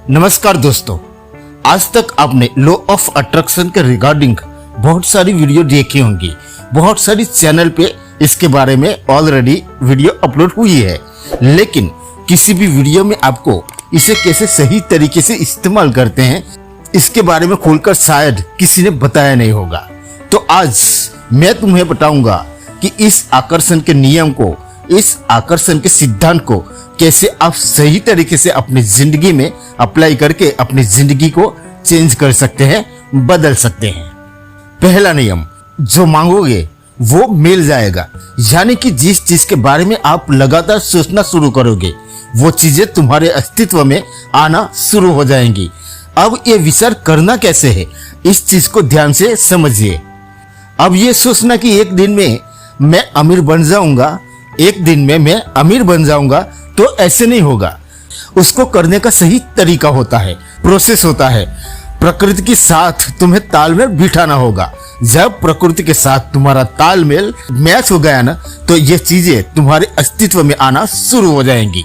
नमस्कार दोस्तों, आज तक आपने लॉ ऑफ अट्रैक्शन के रिगार्डिंग बहुत सारी वीडियो देखी होंगी। बहुत सारी चैनल पे इसके बारे में ऑलरेडी वीडियो अपलोड हुई है, लेकिन किसी भी वीडियो में आपको इसे कैसे सही तरीके से इस्तेमाल करते हैं इसके बारे में खोलकर शायद किसी ने बताया नहीं होगा। तो आज मैं तुम्हें बताऊंगा कि इस आकर्षण के नियम को, इस आकर्षण के सिद्धांत को कैसे आप सही तरीके से अपनी जिंदगी में अप्लाई करके अपनी जिंदगी को चेंज कर सकते हैं, बदल सकते हैं। पहला नियम, जो मांगोगे वो मिल जाएगा। यानी कि जिस चीज के बारे में आप लगातार सोचना शुरू करोगे वो चीजें तुम्हारे अस्तित्व में आना शुरू हो जाएंगी। अब ये विचार करना कैसे है, इस चीज को ध्यान से समझिए। अब ये सोचना कि एक दिन में मैं अमीर बन जाऊंगा, एक दिन में मैं अमीर बन जाऊंगा, तो ऐसे नहीं होगा। उसको करने का सही तरीका होता है, प्रोसेस होता है। प्रकृति के साथ तुम्हें तालमेल बिठाना होगा। जब प्रकृति के साथ तुम्हारा तालमेल मैच हो गया ना, तो ये चीजें तुम्हारे अस्तित्व में आना शुरू हो जाएंगी।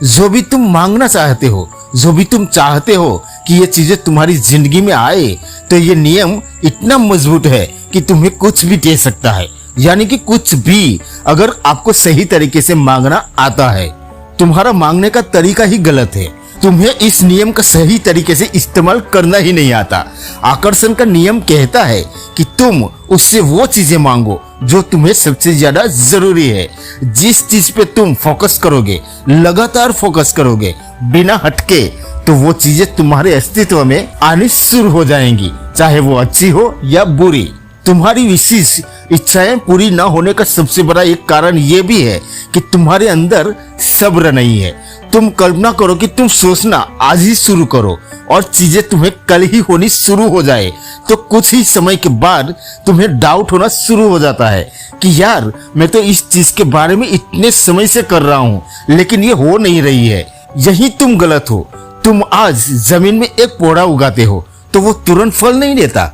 जो भी तुम मांगना चाहते हो, जो भी तुम चाहते हो कि ये चीजें तुम्हारी जिंदगी में आए, तो ये नियम इतना मजबूत है कि तुम्हें कुछ भी दे सकता है। यानी कि कुछ भी, अगर आपको सही तरीके से मांगना आता है। तुम्हारा मांगने का तरीका ही गलत है। तुम्हें इस नियम का सही तरीके से इस्तेमाल करना ही नहीं आता। आकर्षण का नियम कहता है कि तुम उससे वो चीजें मांगो जो तुम्हें सबसे ज्यादा जरूरी है। जिस चीज पे तुम फोकस करोगे, लगातार फोकस करोगे बिना हटके, तो वो चीजें तुम्हारे अस्तित्व में आनी शुरू हो जाएंगी, चाहे वो अच्छी हो या बुरी। तुम्हारी विशेष इच्छाएं पूरी न होने का सबसे बड़ा एक कारण ये भी है कि तुम्हारे अंदर सब्र नहीं है। तुम कल्पना करो कि तुम सोचना आज ही शुरू करो और चीजें तुम्हें कल ही होनी शुरू हो जाए, तो कुछ ही समय के बाद तुम्हें डाउट होना शुरू हो जाता है कि यार, मैं तो इस चीज के बारे में इतने समय से कर रहा हूँ, लेकिन ये हो नहीं रही है। यही तुम गलत हो। तुम आज जमीन में एक पौधा उगाते हो तो वो तुरंत फल नहीं देता।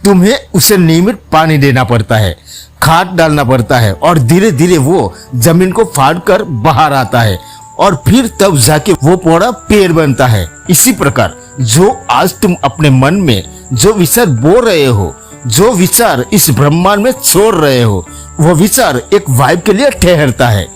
तुम्हें उसे नियमित पानी देना पड़ता है, खाद डालना पड़ता है, और धीरे धीरे वो जमीन को फाड़ कर बाहर आता है, और फिर तब जाके वो पौधा पेड़ बनता है। इसी प्रकार जो आज तुम अपने मन में जो विचार बोल रहे हो, जो विचार इस ब्रह्मांड में छोड़ रहे हो, वो विचार एक वाइब के लिए ठहरता है।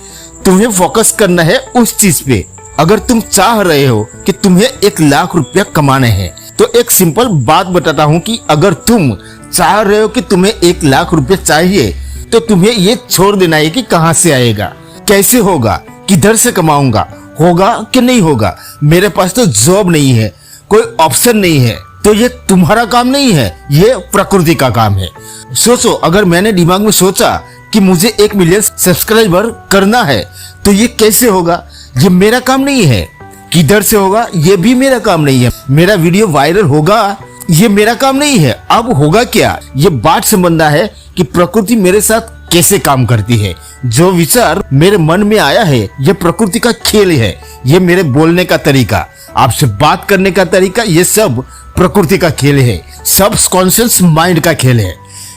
तुम्हें फोकस करना है उस चीज पे। अगर तुम चाह रहे हो कि तुम्हें 1 लाख रुपया कमाने हैं, तो एक सिंपल बात बताता हूँ कि अगर तुम चाह रहे हो कि तुम्हें 1 लाख रुपए चाहिए, तो तुम्हें ये छोड़ देना है कि कहाँ से आएगा, कैसे होगा, किधर से कमाऊंगा, होगा कि नहीं होगा, मेरे पास तो जॉब नहीं है, कोई ऑप्शन नहीं है। तो ये तुम्हारा काम नहीं है, ये प्रकृति का काम है। सोचो, अगर मैंने दिमाग में सोचा कि मुझे 1 मिलियन सब्सक्राइबर करना है, तो ये कैसे होगा? ये मेरा काम नहीं है। किधर से होगा, ये भी मेरा काम नहीं है। मेरा वीडियो वायरल होगा, ये मेरा काम नहीं है। अब होगा क्या? ये बात समझना है कि प्रकृति मेरे साथ कैसे काम करती है। जो विचार मेरे मन में आया है, ये प्रकृति का खेल है। ये मेरे बोलने का तरीका, आपसे बात करने का तरीका, ये सब प्रकृति का खेल है। सब कॉन्शियस माइंड का खेल है।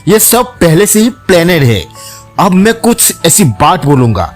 ये सब पहले से ही प्लानेड है। अब मैं कुछ ऐसी बात बोलूंगा,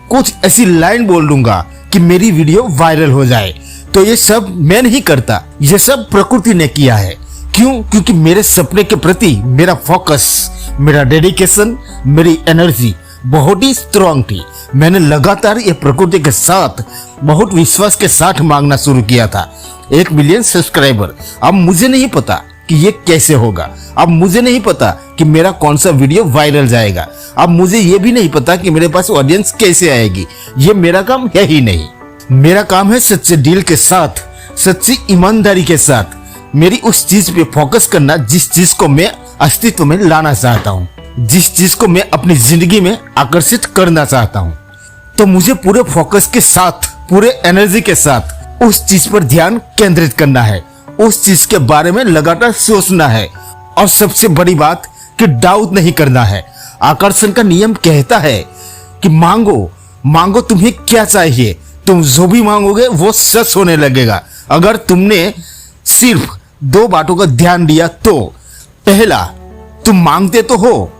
कुछ ऐसी लाइन बोल दूंगा कि मेरी वीडियो वायरल हो जाए, तो ये सब मैं नहीं करता, ये सब प्रकृति ने किया है। क्यों? क्योंकि मेरे सपने के प्रति मेरा फोकस, मेरा डेडिकेशन, मेरी एनर्जी बहुत ही स्ट्रांग थी। मैंने लगातार ये प्रकृति के साथ बहुत विश्वास के साथ मांगना शुरू किया था 1 मिलियन सब्सक्राइबर। अब मुझे नहीं पता कि ये कैसे होगा। अब मुझे नहीं पता कि मेरा कौन सा वीडियो वायरल जाएगा। अब मुझे ये भी नहीं पता कि मेरे पास ऑडियंस कैसे आएगी। ये मेरा काम है ही नहीं। मेरा काम है सच्चे दिल के साथ, सच्ची ईमानदारी के साथ मेरी उस चीज पे फोकस करना जिस चीज को मैं अस्तित्व में लाना चाहता हूँ, जिस चीज को मैं अपनी जिंदगी में आकर्षित करना चाहता हूँ। तो मुझे पूरे फोकस के साथ, पूरे एनर्जी के साथ उस चीज पर ध्यान केंद्रित करना है, उस चीज के बारे में लगातार सोचना है, और सबसे बड़ी बात कि डाउट नहीं करना है। आकर्षण का नियम कहता है कि मांगो, मांगो तुम्हें क्या चाहिए। तुम जो भी मांगोगे वो सच होने लगेगा। अगर तुमने सिर्फ 2 बातों का ध्यान दिया तो, पहला, तुम मांगते तो हो।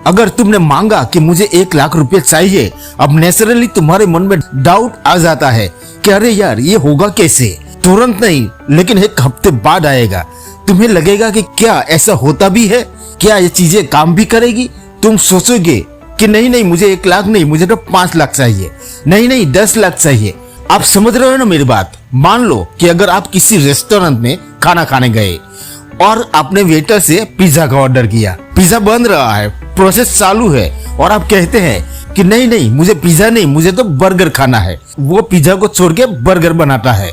अगर तुमने मांगा कि मुझे 1 लाख रुपए चाहिए, अब नेचुरली तुम्हारे मन में डाउट आ जाता है कि अरे यार, ये होगा कैसे, तुरंत नहीं, लेकिन एक हफ्ते बाद आएगा। तुम्हें लगेगा कि क्या ऐसा होता भी है, क्या ये चीजें काम भी करेगी। तुम सोचोगे कि नहीं नहीं, मुझे 1 लाख नहीं, मुझे तो 5 लाख चाहिए, नहीं नहीं 10 लाख चाहिए। आप समझ रहे हो ना मेरी बात। मान लो कि अगर आप किसी रेस्टोरेंट में खाना खाने गए और आपने वेटर से पिज्जा का ऑर्डर किया, पिज्जा बन रहा है, प्रोसेस चालू है, और आप कहते हैं कि नहीं नहीं मुझे पिज्जा नहीं, मुझे तो बर्गर खाना है। वो पिज्जा को छोड़ के बर्गर बनाता है,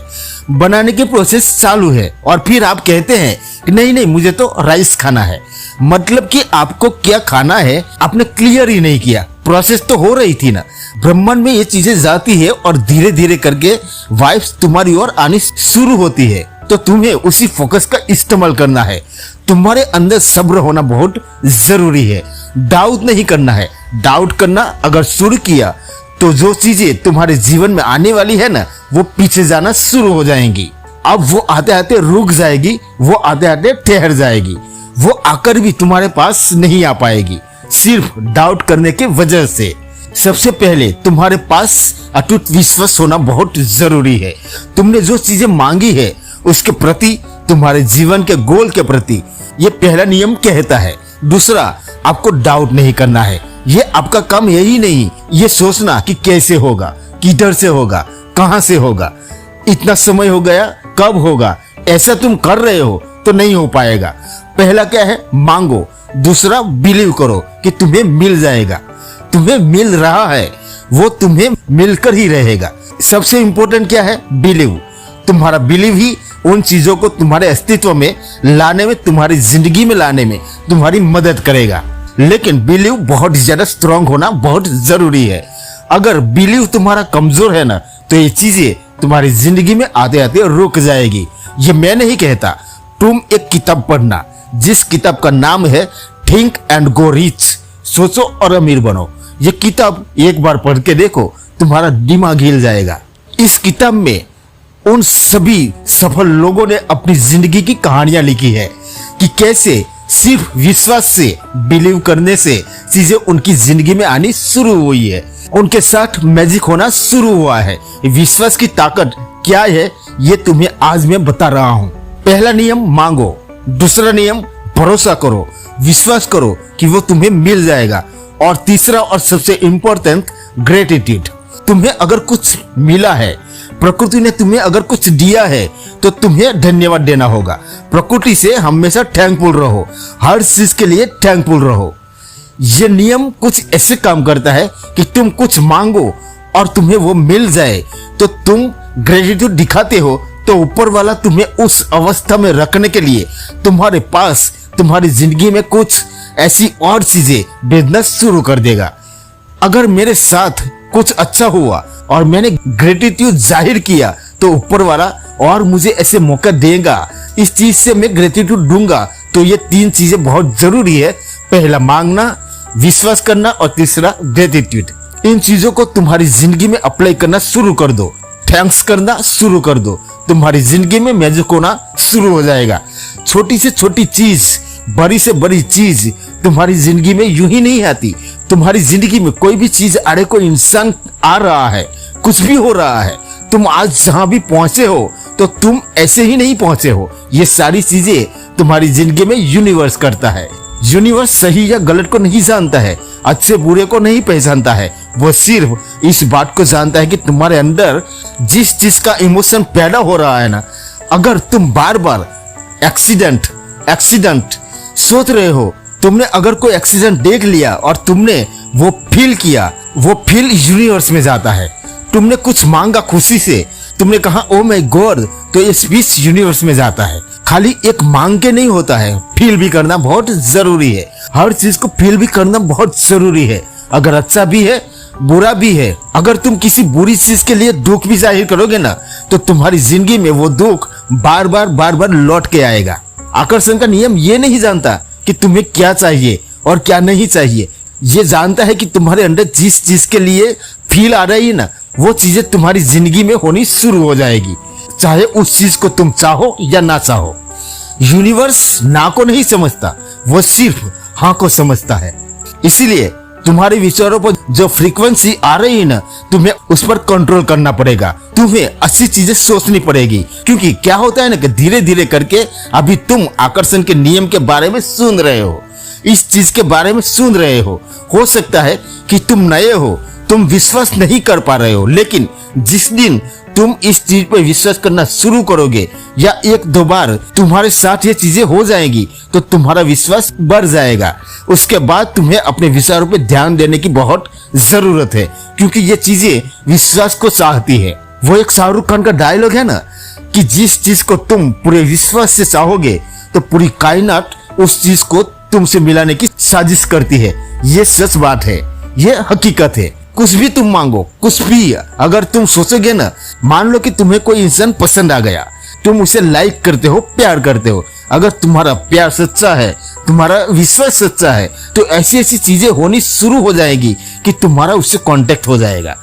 बनाने की प्रोसेस चालू है, और फिर आप कहते हैं कि नहीं नहीं मुझे तो राइस खाना है। मतलब कि आपको क्या खाना है आपने क्लियर ही नहीं किया। प्रोसेस तो हो रही थी ना, ब्रह्मांड में ये चीजें जाती है और धीरे धीरे करके वाइब्स तुम्हारी ओर आनी शुरू होती है। तो तुम्हें उसी फोकस का इस्तेमाल करना है। तुम्हारे अंदर सब्र होना बहुत जरूरी है। डाउट नहीं करना है। डाउट करना अगर शुरू किया तो जो चीजें तुम्हारे जीवन में आने वाली है ना, वो पीछे जाना शुरू हो जाएंगी। अब वो आते आते रुक जाएगी, वो आते आते ठहर जाएगी, वो आकर भी तुम्हारे पास नहीं आ पाएगी, सिर्फ डाउट करने की वजह से। सबसे पहले तुम्हारे पास अटूट विश्वास होना बहुत जरूरी है। तुमने जो चीजें मांगी है उसके प्रति, तुम्हारे जीवन के गोल के प्रति, ये पहला नियम कहता है। दूसरा, आपको डाउट नहीं करना है। ये आपका काम यही नहीं ये सोचना कि कैसे होगा, किधर से होगा, कहां से होगा, इतना समय हो गया, कब होगा। ऐसा तुम कर रहे हो तो नहीं हो पाएगा। पहला क्या है, मांगो। दूसरा, बिलीव करो कि तुम्हें मिल जाएगा। तुम्हें मिल रहा है, वो तुम्हें मिलकर ही रहेगा। सबसे इंपॉर्टेंट क्या है, बिलीव। तुम्हारा बिलीव ही उन चीजों को तुम्हारे अस्तित्व में लाने में, तुम्हारी जिंदगी में लाने में तुम्हारी मदद करेगा। लेकिन बिलीव बहुत ज्यादा स्ट्रांग होना बहुत जरूरी है। अगर बिलीव तुम्हारा कमजोर है ना, तो ये चीजें तुम्हारी जिंदगी में आते आते रुक जाएगी। ये मैं नहीं कहता, तुम एक किताब पढ़ना, जिस किताब का नाम है थिंक एंड गो रिच, सोचो और अमीर बनो। ये किताब एक बार पढ़ के देखो, तुम्हारा दिमाग हिल जाएगा। इस किताब में उन सभी सफल लोगों ने अपनी जिंदगी की कहानियां लिखी है कि कैसे सिर्फ विश्वास से, बिलीव करने से चीजें उनकी जिंदगी में आनी शुरू हुई है, उनके साथ मैजिक होना शुरू हुआ है। विश्वास की ताकत क्या है ये तुम्हें आज मैं बता रहा हूँ। पहला नियम, मांगो। दूसरा नियम, भरोसा करो, विश्वास करो कि वो तुम्हें मिल जाएगा। और तीसरा और सबसे इंपॉर्टेंट, ग्रेटिट्यूड। तुम्हें अगर कुछ मिला है, प्रकृति ने तुम्हें अगर कुछ दिया है, तो तुम्हें धन्यवाद देना होगा। प्रकृति से हमेशा थैंकफुल रहो, हर चीज के लिए थैंकफुल रहो। ये नियम कुछ ऐसे काम करता है कि तुम कुछ मांगो और तुम्हें वो मिल जाए, तो तुम ग्रेटिट्यूड दिखाते हो, तो ऊपर वाला तुम्हें उस अवस्था में रखने के लिए तुम्हारे पास, तुम्हारी जिंदगी में कुछ ऐसी और चीजें भेजना शुरू कर देगा। अगर मेरे साथ कुछ अच्छा हुआ और मैंने ग्रेटिट्यूड जाहिर किया, तो ऊपर वाला और मुझे ऐसे मौका देगा, इस चीज से मैं ग्रेटिट्यूड दूंगा। तो ये 3 चीजें बहुत जरूरी है। पहला मांगना, विश्वास करना, और तीसरा ग्रेटिट्यूड। इन चीजों को तुम्हारी जिंदगी में अप्लाई करना शुरू कर दो, थैंक्स करना शुरू कर दो, तुम्हारी जिंदगी में मैजिक होना शुरू हो जाएगा। छोटी से छोटी चीज, बड़ी से बड़ी चीज तुम्हारी जिंदगी में यूं ही नहीं आती। तुम्हारी जिंदगी में कोई भी चीज आ रही, कोई इंसान आ रहा है, कुछ भी हो रहा है, तुम आज जहां भी पहुंचे हो, तो तुम ऐसे ही नहीं पहुंचे हो। ये सारी चीजें तुम्हारी जिंदगी में यूनिवर्स करता है। यूनिवर्स सही या गलत को नहीं जानता है, अच्छे बुरे को नहीं पहचानता है। वो सिर्फ इस बात को जानता है कि तुम्हारे अंदर जिस चीज का इमोशन पैदा हो रहा है ना, अगर तुम बार बार एक्सीडेंट सोच रहे हो, तुमने अगर कोई एक्सीडेंट देख लिया और तुमने वो फील किया, वो फील यूनिवर्स में जाता है। तुमने कुछ मांगा खुशी से, तुमने कहा ओ माय गॉड, तो ये स्पीच यूनिवर्स में जाता है। खाली एक मांग के नहीं होता है, फील भी करना बहुत जरूरी है। हर चीज को फील भी करना बहुत जरूरी है, अगर अच्छा भी है बुरा भी है। अगर तुम किसी बुरी चीज के लिए दुख भी जाहिर करोगे ना, तो तुम्हारी जिंदगी में वो दुख बार बार लौट के आएगा। आकर्षण का नियम ये नहीं जानता कि तुम्हें क्या चाहिए और क्या नहीं चाहिए, ये जानता है कि तुम्हारे अंदर जिस चीज के लिए फील आ रही है ना, वो चीजें तुम्हारी जिंदगी में होनी शुरू हो जाएगी, चाहे उस चीज को तुम चाहो या ना चाहो। यूनिवर्स ना को नहीं समझता, वो सिर्फ हाँ को समझता है। इसीलिए तुम्हारे विचारों पर जो फ्रीक्वेंसी आ रही है ना, तुम्हें उस पर कंट्रोल करना पड़ेगा। तुम्हें अच्छी चीजें सोचनी पड़ेगी, क्योंकि क्या होता है ना कि धीरे धीरे करके अभी तुम आकर्षण के नियम के बारे में सुन रहे हो, इस चीज के बारे में सुन रहे हो सकता है कि तुम नए हो, तुम विश्वास नहीं कर पा रहे हो, लेकिन जिस दिन तुम इस चीज पर विश्वास करना शुरू करोगे या एक दो बार तुम्हारे साथ ये चीजें हो जाएंगी तो तुम्हारा विश्वास बढ़ जाएगा। उसके बाद तुम्हें अपने विचारों पर ध्यान देने की बहुत जरूरत है, क्योंकि ये चीजें विश्वास को चाहती है। वो एक शाहरुख खान का डायलॉग है ना कि जिस चीज को तुम पूरे विश्वास से चाहोगे तो पूरी कायनात उस चीज को तुमसे मिलाने की साजिश करती है। ये सच बात है, ये हकीकत है। कुछ भी तुम मांगो, कुछ भी अगर तुम सोचोगे ना, मान लो कि तुम्हें कोई इंसान पसंद आ गया, तुम उसे लाइक करते हो, प्यार करते हो, अगर तुम्हारा प्यार सच्चा है, तुम्हारा विश्वास सच्चा है, तो ऐसी ऐसी चीजें होनी शुरू हो जाएगी कि तुम्हारा उससे कांटेक्ट हो जाएगा,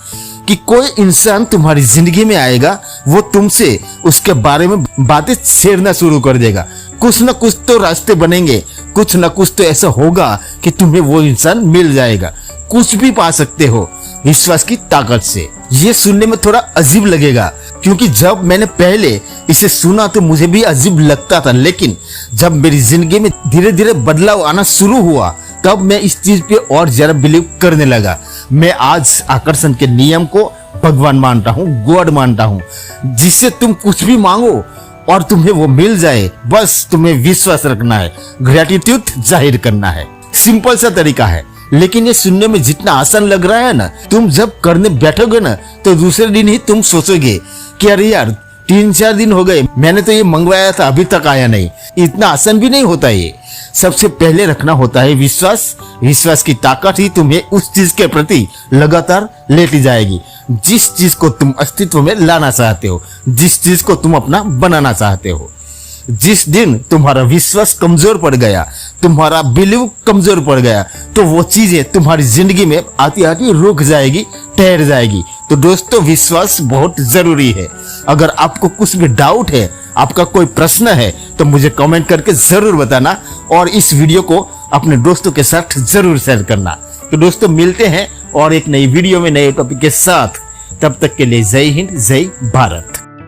कि कोई इंसान तुम्हारी जिंदगी में आएगा, वो तुमसे उसके बारे में बातें छेड़ना शुरू कर देगा। कुछ न कुछ तो रास्ते बनेंगे, कुछ न कुछ तो ऐसा होगा कि तुम्हें वो इंसान मिल जाएगा। कुछ भी पा सकते हो विश्वास की ताकत से। ये सुनने में थोड़ा अजीब लगेगा, क्योंकि जब मैंने पहले इसे सुना तो मुझे भी अजीब लगता था, लेकिन जब मेरी जिंदगी में धीरे धीरे बदलाव आना शुरू हुआ तब मैं इस चीज पे और ज्यादा बिलीव करने लगा। मैं आज आकर्षण के नियम को भगवान मानता हूँ, गॉड मानता हूँ, जिससे तुम कुछ भी मांगो और तुम्हें वो मिल जाए। बस तुम्हें विश्वास रखना है, ग्रेटिट्यूड जाहिर करना है। सिंपल सा तरीका है, लेकिन ये सुनने में जितना आसान लग रहा है ना, तुम जब करने बैठोगे ना तो दूसरे दिन ही तुम सोचोगे कि अरे यार 3-4 दिन हो गए, मैंने तो ये मंगवाया था अभी तक आया नहीं। इतना आसान भी नहीं होता ये। सबसे पहले रखना होता है विश्वास। विश्वास की ताकत ही तुम्हें उस चीज के प्रति लगातार लेती जाएगी, जिस चीज को तुम अस्तित्व में लाना चाहते हो, जिस चीज को तुम अपना बनाना चाहते हो। जिस दिन तुम्हारा विश्वास कमजोर पड़ गया, तुम्हारा बिलीव कमजोर पड़ गया, तो वो चीजें तुम्हारी जिंदगी में आती आती रुक जाएगी, ठहर जाएगी। तो दोस्तों, विश्वास बहुत जरूरी है। अगर आपको कुछ भी डाउट है, आपका कोई प्रश्न है, तो मुझे कमेंट करके जरूर बताना और इस वीडियो को अपने दोस्तों के साथ जरूर शेयर करना। तो दोस्तों, मिलते हैं और एक नई वीडियो में नए टॉपिक के साथ। तब तक के लिए जय हिंद, जय भारत।